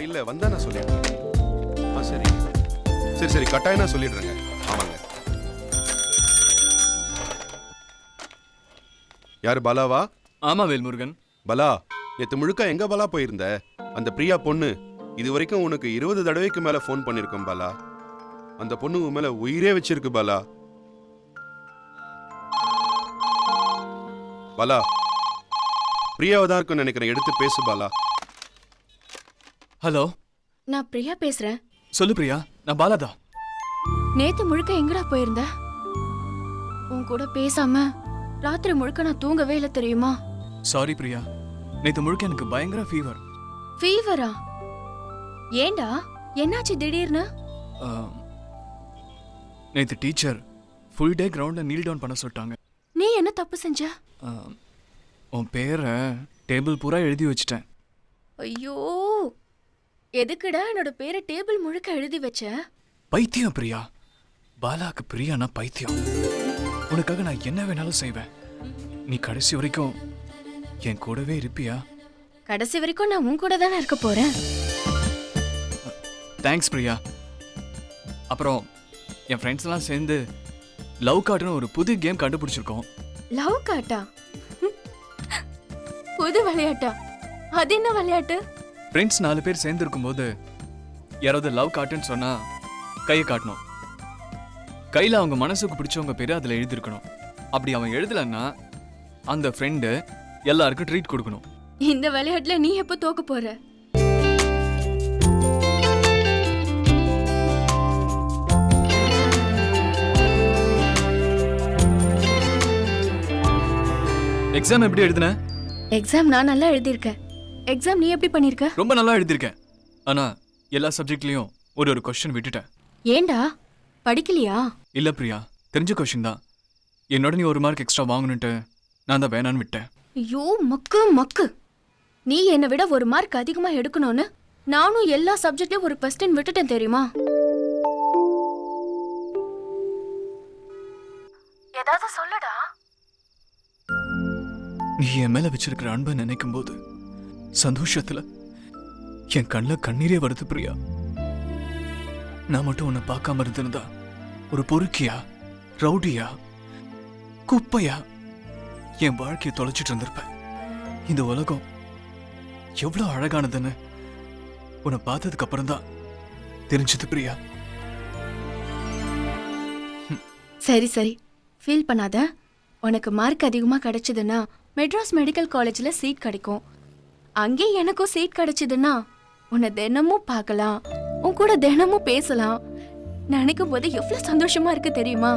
இல்ல வந்தா நான் சொல்லிடுறேன். சரி சரி சரி கட்டாயம் நான் சொல்லிடுறேங்க. ஆமாங்க. யாரு பாலாவா? ஆமா வேல்முருகன். பலா, நேத்து முழுக்க எங்க பலா போயிருந்த? அந்த பிரியா பொண்ணு இது வரைக்கும் உனக்கு 20 தடவைக்கு மேல ஃபோன் பண்ணிருக்கோம் பாலா. அந்த பொண்ணு உன் மேல உயிரே வச்சிருக்கு பாலா. பாலா, பிரியாவை தான் இருக்குன்னு நினைக்கிறேன், எடுத்து பேசு பாலா. ஹலோ, நான் பிரியா பேசுறேன். சொல்லு பிரியா, நான் பாலாதா. நேத்து முழுக்க எங்கடா போயிருந்த? உன் கூட பேசாம ராத்திரி முழுக்க நான் தூங்கவே இல்லை தெரியுமா? சாரி பிரியா, நேத்து முழுக்க எனக்கு பயங்கர ஃபீவர். ஃபீவரா? ஏண்டா, என்னாச்சு திடீர்னு? நேத்து டீச்சர் ஃபுல் டே கிரவுண்ட்ல நீல் டவுன் பண்ண சொல்லிட்டாங்க. நீ என்ன தப்பு செஞ்ச? உன் பேரை டேபிள் பூரா எழுதி வச்சிட்டேன். ஐயோ, எதுக்குடா என்னோட பேரை டேபிள் முழுக்க எழுதி வச்ச? பைத்தியம் பிரியா, பாலாக்கு பிரியானா பைத்தியம். உனக்காக நான் என்ன வேணாலும் செய்வேன். நீ கடைசி வரைக்கும் என் கூடவே இருப்பியா? கடைசி வரைக்கும் நான் உன் கூட தானே இருக்க போறேன். தேங்க்ஸ் பிரியா. அப்புறம் என் ஃப்ரெண்ட்ஸ் எல்லாம் சேர்ந்து லவ் கார்டுன்னு ஒரு புது கேம் கண்டுபிடிச்சிருக்கோம். லவ் காட்டா? புது விளையாட்டா? அது என்ன விளையாட்டு? ஃப்ரெண்ட்ஸ் 4 பேர் சேர்ந்து இருக்கும்போது யாராவது லவ் காட்டுன்னு சொன்னா கையை காட்டணும். கையில் அவங்க மனசுக்கு பிடிச்சவங்க பேர் அதில் எழுதியிருக்கணும். அப்படி அவன் எழுதலைன்னா அந்த ஃப்ரெண்டு எல்லாருக்கும் ட்ரீட் கொடுக்கணும். இந்த விளையாட்டுல நீ எப்போ தோக்க போற? எக்ஸாம் எப்படி எழுதுன? எக்ஸாம் நான் நல்லா எழுதியிருக்கேன். எக்ஸாம் நீ எப்படி பண்ணிருக்க? ரொம்ப நல்லா எழுதியிருக்கேன். ஆனா எல்லா சப்ஜெக்ட்லயும் ஒரு கொஸ்டின் விட்டுட்டேன். ஏண்டா, படிக்கலையா? இல்ல பிரியா, தெரிஞ்ச கொஸ்டின் தான். என்னோட நீ 1 மார்க் எக்ஸ்ட்ரா வாங்கணுன்ட்டு நான் தான் வேணான்னு விட்டேன். ஐயோ மக்கு மக்கு, நீ என்னை விட 1 மார்க் அதிகமா எடுக்கணும்னு நானும் எல்லா சப்ஜெக்ட்லயும் ஒரு கொஸ்டின் விட்டுட்டேன் தெரியுமா? ஏதாவது சொல்லுடா. நீ என் மேல வச்சிருக்கிற அன்பை நினைக்கும் போது சந்தோஷத்துல என் கண்ணில் கண்ணீரே வருது பிரியா. நான் மட்டும் உன்னை பார்க்காம இருந்திருந்தா ஒரு பொறுக்கியா, ரவுடியா, குப்பையா என் வாழ்க்கையை தொலைச்சிட்டு இருந்திருப்பேன். இந்த உலகம் எவ்வளவு அழகானதுன்னு உன்னை பார்த்ததுக்கு அப்புறம் தான் தெரிஞ்சது பிரியா. சரி சரி, ஃபீல் பண்ணாத. உனக்கு மார்க் அதிகமா கிடைச்சதுன்னா மெட்ராஸ் மெடிக்கல் காலேஜ்ல சீட் கிடைக்கும். அங்கே எனக்கும் சீட் கிடைச்சதுன்னா உன்னை தினமும் பார்க்கலாம், உன் கூட தினமும் பேசலாம். நினைக்கும் போது எவ்வளவு சந்தோஷமா இருக்கு தெரியுமா?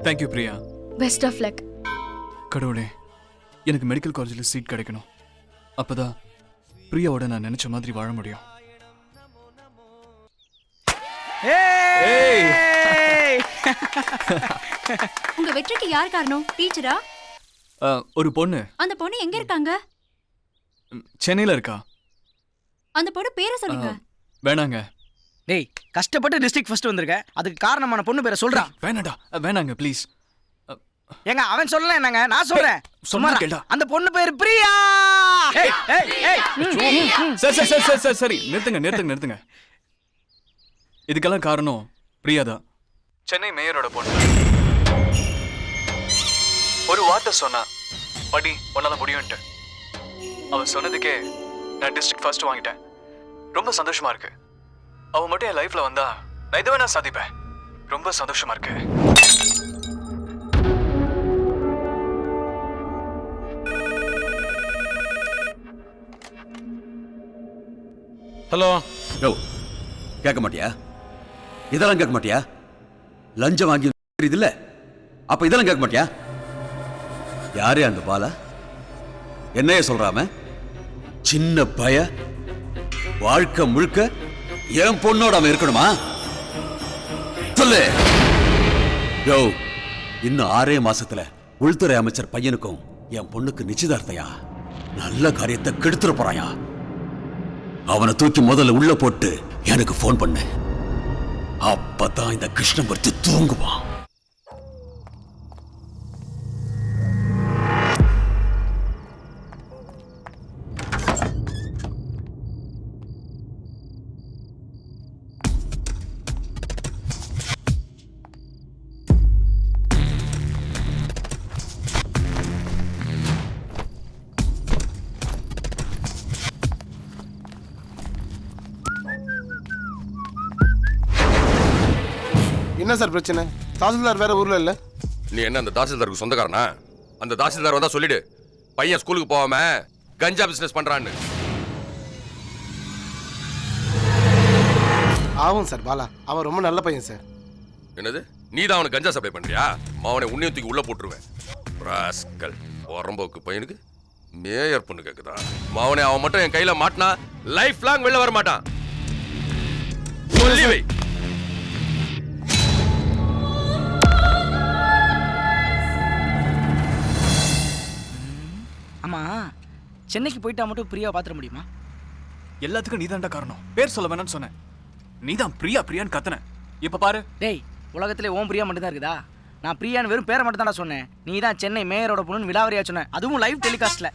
Thank you Priya. Best of luck. கடவுளே, எனக்கு மெடிக்கல் காலேஜில் சீட் கிடைக்கணும். அப்பதான் பிரியாவோட நான் நினைச்ச மாதிரி வாழ முடியும். உங்க வெற்றிக்கு யார் காரணம்? டீச்சரா? ஒரு பொண்ணு. அந்த பொண்ணு எங்க இருக்காங்க? சென்னையில இருக்கா. அந்த பொண்ணு பேரை சொல்லுங்க. வேணாங்க. டேய், கஷ்டப்பட்டு டிஸ்ட்ரிக்ட் ஃபர்ஸ்ட் வந்திருக்க, அதுக்கு காரணமான பொண்ணு பேரை சொல்றா. வேணாடா, வேணாங்க ப்ளீஸ். ஏங்க அவன் சொல்லல என்னங்க, நான் சொல்றேன். சொன்னா கேளா. அந்த பொண்ணு பேர் பிரியா. ஏய் ஏய் ஏய், சரி சரி சரி சரி சரி, நிறுத்துங்க. இதுக்கெல்லாம் காரணம் பிரியாதான். சென்னை மேயரோட பொண்ணு. ஒரு வார்த்தை சொன்னா, படி உன்னால முடியும்ட்டு. அவ சொன்னதுக்கே நான் டிஸ்ட்ரிக்ட் ஃபர்ஸ்ட் வாங்கிட்டேன். ரொம்ப சந்தோஷமா இருக்கு. அவ மட்டும் என் லைஃப்ல வந்தா நான் எது வேணா சாதிப்பேன். ரொம்ப சந்தோஷமா இருக்கு. ஹலோ. யோ, கேட்க மாட்டியா? இதெல்லாம் கேட்க மாட்டியா? லஞ்சம் வாங்கி இல்ல, அப்ப இதெல்லாம் கேட்க மாட்டியா? யாரே அந்த பாலா? என்னைய சொல்றாம? சின்ன பய, வாழ்க்கை முழுக்க என் பொண்ணோட அவன் இருக்கணுமா? சொல்லு. யோ, இன்னும் 6 மாசத்துல உள்துறை அமைச்சர் பையனுக்கும் என் பொண்ணுக்கு நிச்சயதார்த்தையா? நல்ல காரியத்தை கெடுத்துட போறாயா? அவனை தூக்கி முதல்ல உள்ள போட்டு எனக்கு போன் பண்ணு. அப்பதான் இந்த கிருஷ்ணமூர்த்தி தூங்குவான். என்ன சார் பிரச்சனை? தாசில்தார் வேற ஊர்ல இல்ல. நீ என்ன அந்த தாசில்தாருக்கு சொந்தக்காரனா? அந்த தாசில்தார் வந்தா சொல்லிடு, பையன் ஸ்கூலுக்கு போகாம கஞ்சா பிசினஸ் பண்றான்னு. ஆகும் சார் பாலா, அவன் ரொம்ப நல்ல பையன் சார். என்னது, நீ தான் அவனுக்கு கஞ்சா சப்ளை பண்றியா? அவனை உன்னையும் தூக்கி உள்ள போட்டுருவேன். ராஸ்கல், உரம்போக்கு பையனுக்கு மேயர் பொண்ணு கேக்குதா? அவனை அவன் மட்டும் என் கையில மாட்டினா லைஃப் லாங் வெளில வர மாட்டான். சொல்லி வை. ஆமா, சென்னைக்கு போயிட்டா மட்டும் பிரியாவை பாத்திர முடியுமா? எல்லாத்துக்கும் நீதான்டா காரணம். பேர் சொல்ல வேணாம்னு சொன்னேன். நீதான் பிரியா பிரியான்னு கத்துன. இப்ப பாரு. டேய், உலகத்திலே ஓம் பிரியா மட்டும் தான் இருக்குதா? நான் பிரியான்னு வெறும் பேரை மட்டும் தான்டா சொன்னேன். நீ தான் சென்னை மேயரோட பொண்ணுன்னு விலாவரியா சொன்ன, அதுவும் லைவ் டெலிகாஸ்ட்ல.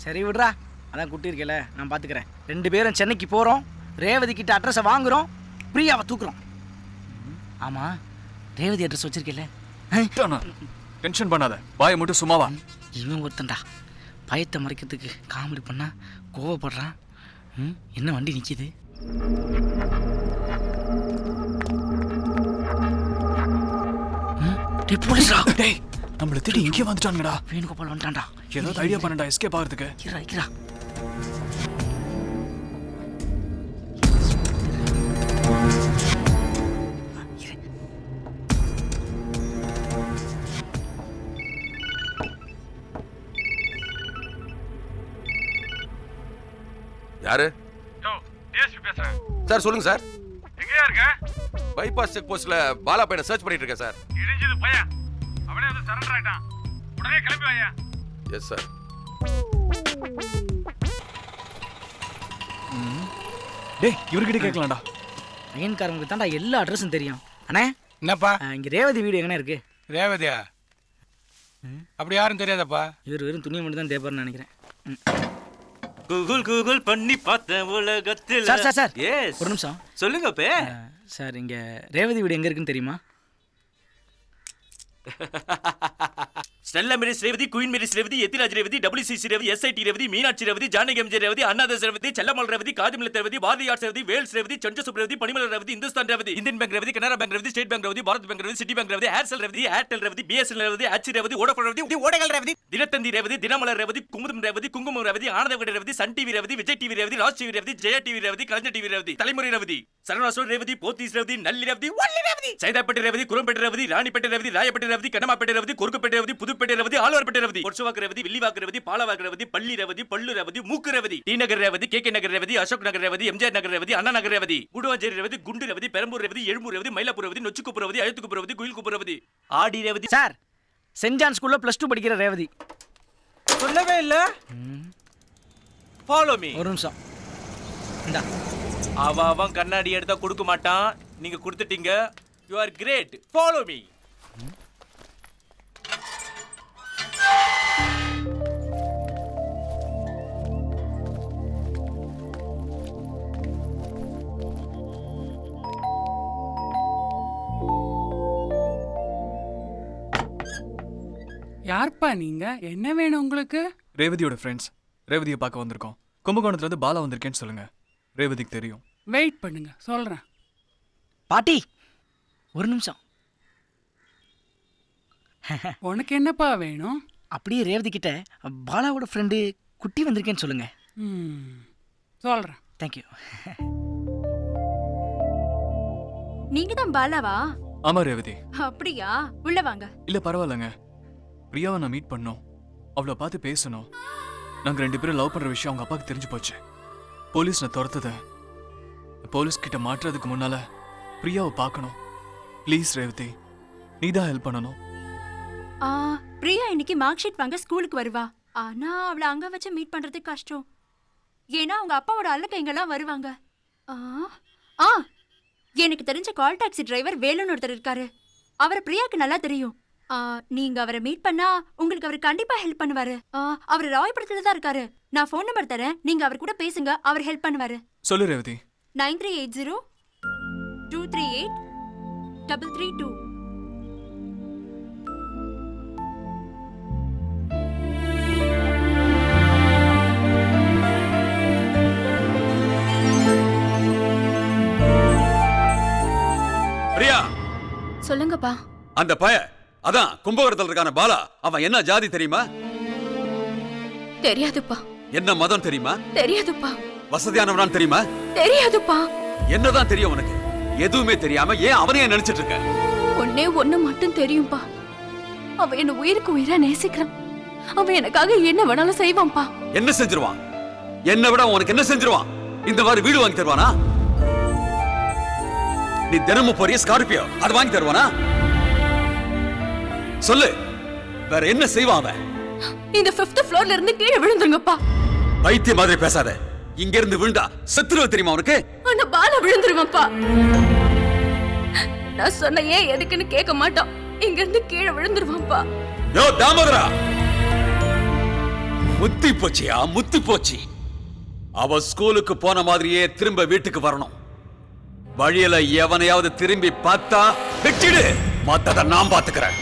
சரி விடுறா, அதான் குட்டி இருக்கல, நான் பாத்துக்கிறேன். 2 பேரும் சென்னைக்கு போறோம், ரேவதி கிட்ட அட்ரஸை வாங்குறோம், பிரியாவை தூக்குறோம். ஆமா, ரேவதி அட்ரஸ் வச்சிருக்கல? டென்ஷன் பண்ணாத, பாயை மட்டும் சும்மாவா. இவன் ஒருத்தன்டா பயத்தை மறைக்கிறதுக்கு காமெடி பண்ணா கோவப்படுறான். என்ன வண்டி நிக்குது? போலீஸ்ரா! டேய், நம்மள தேடி இங்கே வந்துட்டானுங்கடா. வேணுகோபால் வந்துட்டான்டா. ஏதாவது ஐடியா பண்ணடா எஸ்கேப் ஆகிறதுக்கு. கிரா யாரு? சார் சொல்லுங்க சார். எங்கயா இருக்க? பைபாஸ் செக் போஸ்ட்ல பாலா பையனை சர்ச் பண்ணிட்டு இருக்கேன் சார். இடிஞ்சது பையன், அவனே வந்து சரண்டர் ஆயிட்டான். உடனே கிளம்பி வாயா. Yes sir. டேய், இவர்கிட்ட கேட்கலாம்டா. ஐயன்காரங்களுக்கு தான்டா எல்லா அட்ரஸும் தெரியும். அண்ணே, என்னப்பா? இங்க ரேவதி வீடு எங்கண்ணே இருக்கு? ரேவதியா? அப்படி யாரும் தெரியாதப்பா. இவர் வெறும் துணியை மட்டும் தான் தேப்பாருன்னு நினைக்கிறேன். கூகுள் பண்ணி பார்த்தேன் உலகத்தில். சார் சார் சார், எஸ், ஒரு நிமிஷம் சொல்லுங்க பே. சார், இங்க ரேவதி வீடு எங்க இருக்குன்னு தெரியுமா? Stella Maris Revathi, Queen Mary's Revathi, Ethiraj Revathi, WCC Revathi, SIT Revathi, Meenakshi Revathi, Janaki MG Revathi, Annadas Revathi, Chellammal Revathi, காதிமலத் ரேவதி, பாரதியார் ரேவதி, வேல்ஸ் ரேவதி, சஞ்சசுப் Revathi, Panimalar Revathi, Hindustan Revathi, Indian Bank Revathi, Canara Bank Revathi, State Bank Revathi, Bharat Bank Revathi, City Bank Revathi, Aircel Revathi, Airtel Revathi, BSNL Revathi, HC Revathi, Vodafone Revathi, ஓடகல் ரேவதி, தினத்தந்தி ரேவதி, தினமலர் ரேவதி, குமுதம் ரேவதி, குங்குமம் Revathi, Ananda Vikatan Revathi, Sun TV Revathi, Vijay TV Revathi, Raj TV Revathi, Jaya TV Revathi, Kalaignar TV Revathi, Thalaimurai Revathi, சரவணாஸ்வரர் Revathi, Pothys Revathi, நல்லி ரேவதி, வள்ளி ரேவதி, சைதாப்பேட்டை ரேவதி, குரம்பேட்டை ரேவதி, ராணிப்பேட்டை ரேவதி, ராயப்பேட்டை ரேவதி, கண்ணமாப்பேட்டை ரேவதி, குறுக்குப்பேட்டை ரேவதி, புதுப்பேட்டை ரேவதி, ஆழ்வார்பேட்டை ரேவதி, ஒர்சவாக்கு ரேவதி, வில்லிவாக்கு ரேவதி, பாலவாக்கு ரேவதி, பள்ளி ரேவதி, பள்ளு ரேவதி, மூக்கு ரேவதி, டி நகர் ரேவதி, KK நகர் ரேவதி, அசோக் நகர் ரேவதி, MJR நகர் ரேவதி, அண்ணா நகர் ரேவதி, குடுவாஞ்சேரி ரேவதி, குண்டு ரேவதி, பெரம்பூர் ரேவதி, எழும்பூர் ரேவதி, மயிலாப்பூர் ரேவதி, நொச்சிக்குப்பு ரேவதி, அழுத்துக்குப்பு ரேவதி, குயில்குப்பு ரேவதி, ஆடி ரேவதி. சார், சென்ட் ஜான் ஸ்கூல்ல +2 படிக்கிற ரேவதி. சொல்லவே இல்ல. Follow me. ஒரு நிமிஷம். இந்தா. அவன் கண்ணாடி எடுத்தா கொடுக்க மாட்டான், நீங்க கொடுத்துட்டீங்க. You are great. Follow me. யார்ப்பா நீங்க? என்ன வேணும் உங்களுக்கு? ரேவதியோட ஃப்ரெண்ட்ஸ். ரேவதியை பார்க்க வந்திருக்கோம். கும்பகோணத்துல இருந்து பாலா வந்திருக்கேன்னு சொல்லுங்க. ரேவதிக்கு தெரியும். வெயிட் பண்ணுங்க, சொல்றேன். பாட்டி, ஒரு நிமிஷம். உனக்கு என்னப்பா வேணும்? அப்படியே ரேவதி கிட்ட பாலாவோட ஃப்ரெண்டு குட்டி வந்திருக்கேன்னு சொல்லுங்க. சொல்றேன். தேங்க்யூ. நீங்க தான் பாலாவா? ஆமா ரேவதி. அப்படியா? உள்ள வாங்க. இல்ல பரவாயில்லங்க. பிரியாவை நான் மீட் பண்ணோம், அவளை பார்த்து பேசணும். நாங்க 2 பேரும் லவ் பண்ற விஷயம் அவங்க அப்பாவுக்கு தெரிஞ்சு போச்சு. போலீஸ் நான் துரத்துத. போலீஸ் கிட்ட மாட்டுறதுக்கு முன்னால பிரியாவை பார்க்கணும். ப்ளீஸ் ரேவதி, நீ தான் ஹெல்ப் பண்ணணும். பிரியா இன்னைக்கு மார்க் ஷீட் வாங்க ஸ்கூலுக்கு வருவா. ஆனா அவளை அங்க வச்சு மீட் பண்றது கஷ்டம். ஏன்னா அவங்க அப்பாவோட அல்லக்கைங்கெல்லாம் வருவாங்க. எனக்கு தெரிஞ்ச கால் டாக்ஸி டிரைவர் வேலுன்னு ஒருத்தர் இருக்காரு. அவரை பிரியாக்கு நல்லா தெரியும். நீங்க அவரை மீட் பண்ணா உங்களுக்கு அவர் கண்டிப்பா ஹெல்ப் பண்ணுவாரு. அவர் ராயபுரத்துல தான் இருக்காரு. நான் ஃபோன் நம்பர் தரேன், நீங்க அவர் கூட பேசுங்க, அவர் ஹெல்ப் பண்ணுவாரு. சொல்லு ரேவதி. 9380 238 332. பிரியா, சொல்லுங்கப்பா. அந்த பய அதான் கும்பகோணத்துல இருக்கான பாலா, அவன் என்ன ஜாதி தெரியுமா? தெரியாதுப்பா. என்ன மதம் தெரியுமா? தெரியாதுப்பா. வசதியானவனான்னு தெரியுமா? தெரியாதுப்பா. என்னதான் தெரியும் உனக்கு? எதுவுமே தெரியாம ஏன் அவனையே நினைச்சிட்டு இருக்க? ஒன்னே ஒண்ணு மட்டும் தெரியும்பா. அவன் என்ன உயிருக்கு உயிரா நேசிக்கிறான். அவன் எனக்காக என்ன வேணாலும் செய்வான்பா. என்ன செஞ்சிருவான்? என்ன விட உனக்கு என்ன செஞ்சிருவான்? இந்த மாதிரி வீடு வாங்கி தருவானா? நீ தினமும் போறிய ஸ்கார்பியோ, அது வாங்கி தருவானா? சொல்லு, வேற என்ன செய்வான் அவன்? இந்த 5th ஃப்ளோர்ல இருந்து கீழே விழுந்துருங்கப்பா. பைத்திய மாதிரி பேசாத. இங்க இருந்து விழுந்தா செத்துருவ தெரியுமா உனக்கு? ஆனா பாலா விழுந்துருவான்ப்பா. நான் சொன்ன ஏன் எதுக்குன்னு கேட்க மாட்டான். இங்க இருந்து கீழே விழுந்துருவான்ப்பா. யோ தாமோதரா, முத்தி போச்சியா, முத்தி போச்சு. அவ ஸ்கூலுக்கு போன மாதிரியே திரும்ப வீட்டுக்கு வரணும். வழியில எவனையாவது திரும்பி பார்த்தா வெட்டிடு, மத்தத நான் பாத்துக்கிறேன்.